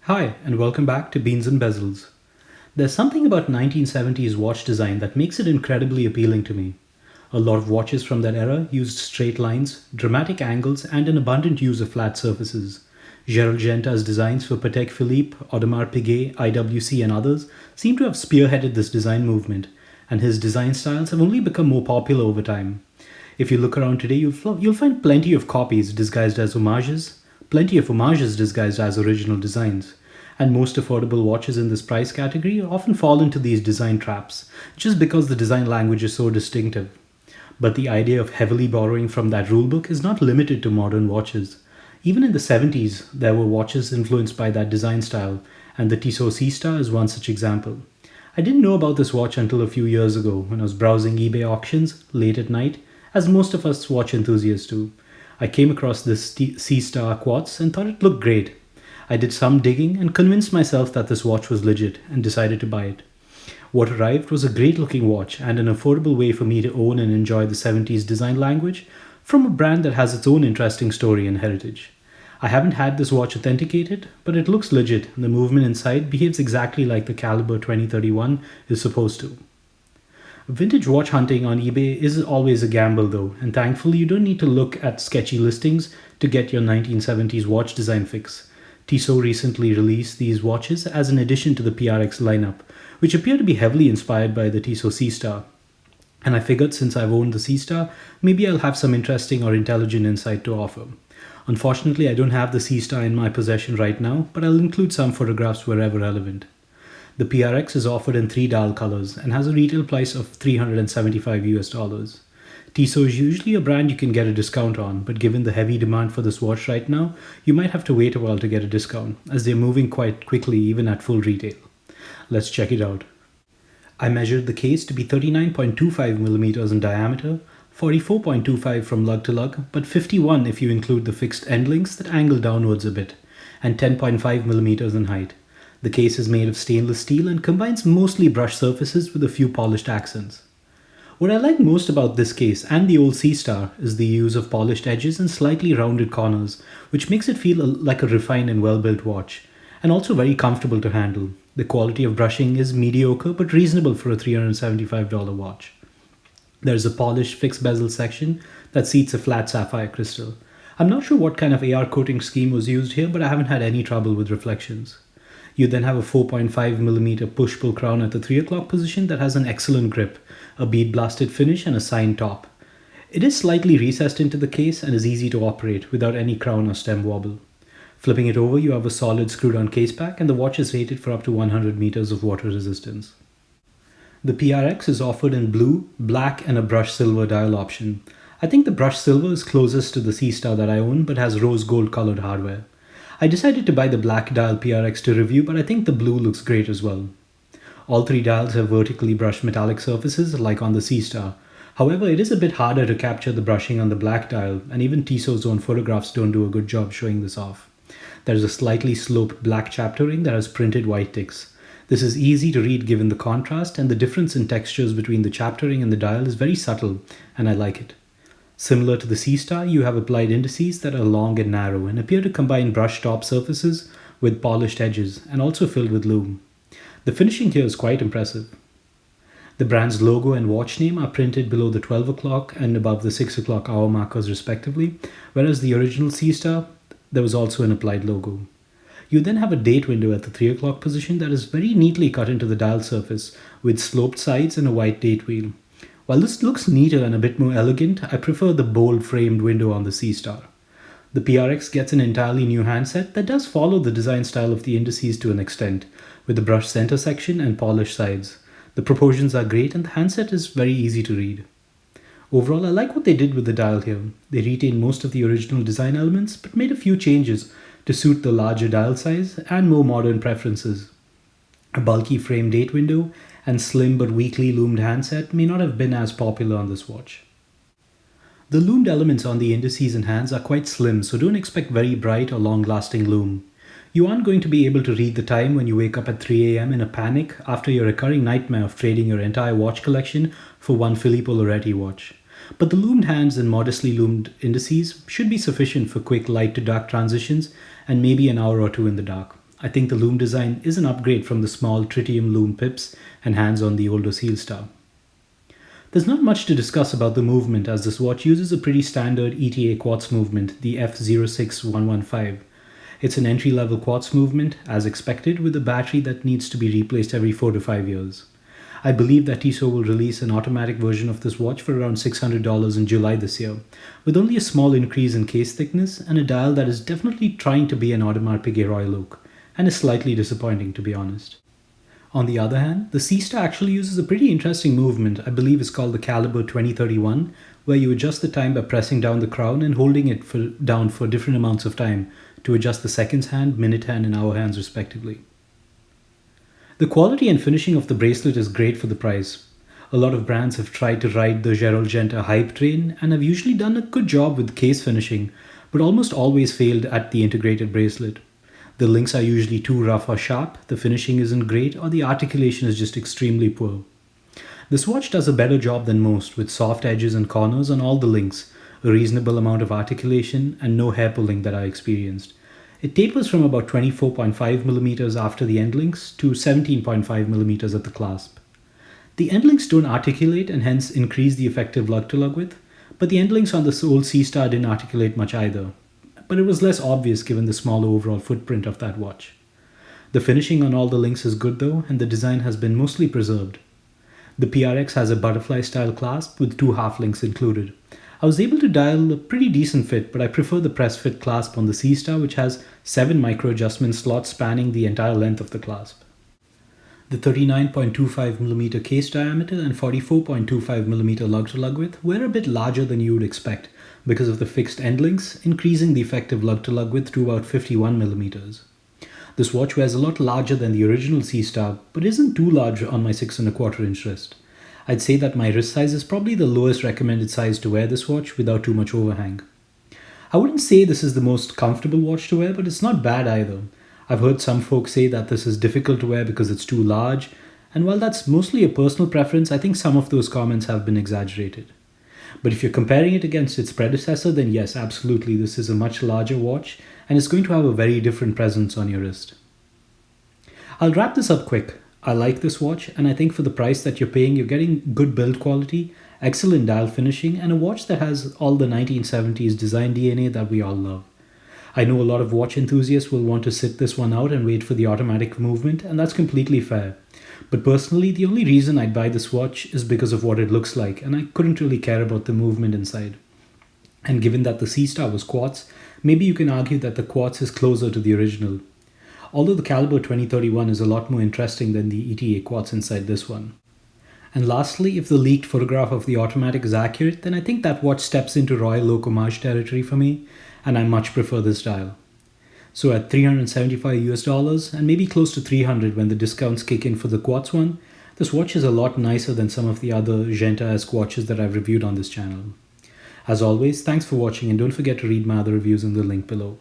Hi, and welcome back to Beans and Bezels. There's something about 1970s watch design that makes it incredibly appealing to me. A lot of watches from that era used straight lines, dramatic angles, and an abundant use of flat surfaces. Gerald Genta's designs for Patek Philippe, Audemars Piguet, IWC, and others seem to have spearheaded this design movement, and his design styles have only become more popular over time. If you look around today, you'll find plenty of copies disguised as homages, plenty of homages disguised as original designs. And most affordable watches in this price category often fall into these design traps, just because the design language is so distinctive. But the idea of heavily borrowing from that rulebook is not limited to modern watches. Even in the 70s, there were watches influenced by that design style, and the Tissot Seastar is one such example. I didn't know about this watch until a few years ago when I was browsing eBay auctions late at night, as most of us watch enthusiasts do. I came across this Seastar quartz and thought it looked great. I did some digging and convinced myself that this watch was legit and decided to buy it. What arrived was a great looking watch and an affordable way for me to own and enjoy the 70s design language from a brand that has its own interesting story and heritage. I haven't had this watch authenticated, but it looks legit and the movement inside behaves exactly like the caliber 2031 is supposed to. Vintage watch hunting on eBay is always a gamble though, and thankfully you don't need to look at sketchy listings to get your 1970s watch design fix. Tissot recently released these watches as an addition to the PRX lineup, which appear to be heavily inspired by the Tissot Seastar. And I figured since I've owned the Seastar, maybe I'll have some interesting or intelligent insight to offer. Unfortunately, I don't have the Seastar in my possession right now, but I'll include some photographs wherever relevant. The PRX is offered in 3 dial colors and has a retail price of $375 US. Tissot is usually a brand you can get a discount on, but given the heavy demand for this watch right now, you might have to wait a while to get a discount, as they're moving quite quickly even at full retail. Let's check it out. I measured the case to be 39.25mm in diameter, 44.25 from lug to lug, but 51 if you include the fixed end links that angle downwards a bit, and 10.5mm in height. The case is made of stainless steel and combines mostly brushed surfaces with a few polished accents. What I like most about this case and the old Seastar is the use of polished edges and slightly rounded corners, which makes it feel like a refined and well-built watch, and also very comfortable to handle. The quality of brushing is mediocre but reasonable for a $375 watch. There's a polished fixed bezel section that seats a flat sapphire crystal. I'm not sure what kind of AR coating scheme was used here, but I haven't had any trouble with reflections. You then have a 4.5mm push-pull crown at the 3 o'clock position that has an excellent grip, a bead-blasted finish, and a signed top. It is slightly recessed into the case and is easy to operate without any crown or stem wobble. Flipping it over, you have a solid screwed-on case back, and the watch is rated for up to 100 meters of water resistance. The PRX is offered in blue, black, and a brushed silver dial option. I think the brushed silver is closest to the Seastar that I own, but has rose gold colored hardware. I decided to buy the black dial PRX to review, but I think the blue looks great as well. All 3 dials have vertically brushed metallic surfaces like on the Seastar. However, it is a bit harder to capture the brushing on the black dial, and even Tissot's own photographs don't do a good job showing this off. There is a slightly sloped black chapter ring that has printed white ticks. This is easy to read given the contrast, and the difference in textures between the chapter ring and the dial is very subtle, and I like it. Similar to the Seastar, you have applied indices that are long and narrow and appear to combine brushed top surfaces with polished edges and also filled with lume. The finishing here is quite impressive. The brand's logo and watch name are printed below the 12 o'clock and above the 6 o'clock hour markers respectively, whereas the original Seastar, there was also an applied logo. You then have a date window at the 3 o'clock position that is very neatly cut into the dial surface with sloped sides and a white date wheel. While this looks neater and a bit more elegant, I prefer the bold framed window on the Seastar. The PRX gets an entirely new handset that does follow the design style of the indices to an extent, with a brushed center section and polished sides. The proportions are great and the handset is very easy to read. Overall, I like what they did with the dial here. They retained most of the original design elements but made a few changes to suit the larger dial size and more modern preferences. A bulky frame date window and slim but weakly loomed handset may not have been as popular on this watch. The loomed elements on the indices and hands are quite slim, so don't expect very bright or long-lasting lume. You aren't going to be able to read the time when you wake up at 3 a.m. in a panic after your recurring nightmare of trading your entire watch collection for one Filippo Loretti watch. But the loomed hands and modestly loomed indices should be sufficient for quick light to dark transitions and maybe an hour or two in the dark. I think the lume design is an upgrade from the small tritium lume pips and hands on the older Seastar. There's not much to discuss about the movement, as this watch uses a pretty standard ETA quartz movement, the F06115. It's an entry-level quartz movement, as expected, with a battery that needs to be replaced every 4 to 5 years. I believe that Tissot will release an automatic version of this watch for around $600 in July this year, with only a small increase in case thickness and a dial that is definitely trying to be an Audemars Piguet Royal Oak, and is slightly disappointing to be honest. On the other hand, the Seastar actually uses a pretty interesting movement I believe is called the Caliber 2031, where you adjust the time by pressing down the crown and holding it down for different amounts of time to adjust the seconds hand, minute hand, and hour hands respectively. The quality and finishing of the bracelet is great for the price. A lot of brands have tried to ride the Gerald Genta hype train and have usually done a good job with case finishing, but almost always failed at the integrated bracelet. The links are usually too rough or sharp, the finishing isn't great, or the articulation is just extremely poor. This watch does a better job than most, with soft edges and corners on all the links, a reasonable amount of articulation, and no hair pulling that I experienced. It tapers from about 24.5mm after the end links to 17.5mm at the clasp. The end links don't articulate and hence increase the effective lug-to-lug width, but the end links on the old Seastar didn't articulate much either. But it was less obvious given the smaller overall footprint of that watch. The finishing on all the links is good though, and the design has been mostly preserved. The PRX has a butterfly style clasp with 2 half links included. I was able to dial a pretty decent fit, but I prefer the press fit clasp on the Seastar, which has 7 micro adjustment slots spanning the entire length of the clasp. The 39.25mm case diameter and 44.25mm lug-to-lug width were a bit larger than you would expect because of the fixed end links, increasing the effective lug-to-lug width to about 51mm. This watch wears a lot larger than the original Seastar, but isn't too large on my 6 1/4 inch wrist. I'd say that my wrist size is probably the lowest recommended size to wear this watch without too much overhang. I wouldn't say this is the most comfortable watch to wear, but it's not bad either. I've heard some folks say that this is difficult to wear because it's too large, and while that's mostly a personal preference, I think some of those comments have been exaggerated. But if you're comparing it against its predecessor, then yes, absolutely, this is a much larger watch, and it's going to have a very different presence on your wrist. I'll wrap this up quick. I like this watch, and I think for the price that you're paying, you're getting good build quality, excellent dial finishing, and a watch that has all the 1970s design DNA that we all love. I know a lot of watch enthusiasts will want to sit this one out and wait for the automatic movement, and that's completely fair. But personally, the only reason I'd buy this watch is because of what it looks like, and I couldn't really care about the movement inside. And given that the Seastar was quartz, maybe you can argue that the quartz is closer to the original. Although the Caliber 2031 is a lot more interesting than the ETA quartz inside this one. And lastly, if the leaked photograph of the automatic is accurate, then I think that watch steps into Royal Oak homage territory for me, and I much prefer this dial. So at $375 and maybe close to $300 when the discounts kick in for the quartz one, this watch is a lot nicer than some of the other Genta-esque watches that I've reviewed on this channel. As always, thanks for watching, and don't forget to read my other reviews in the link below.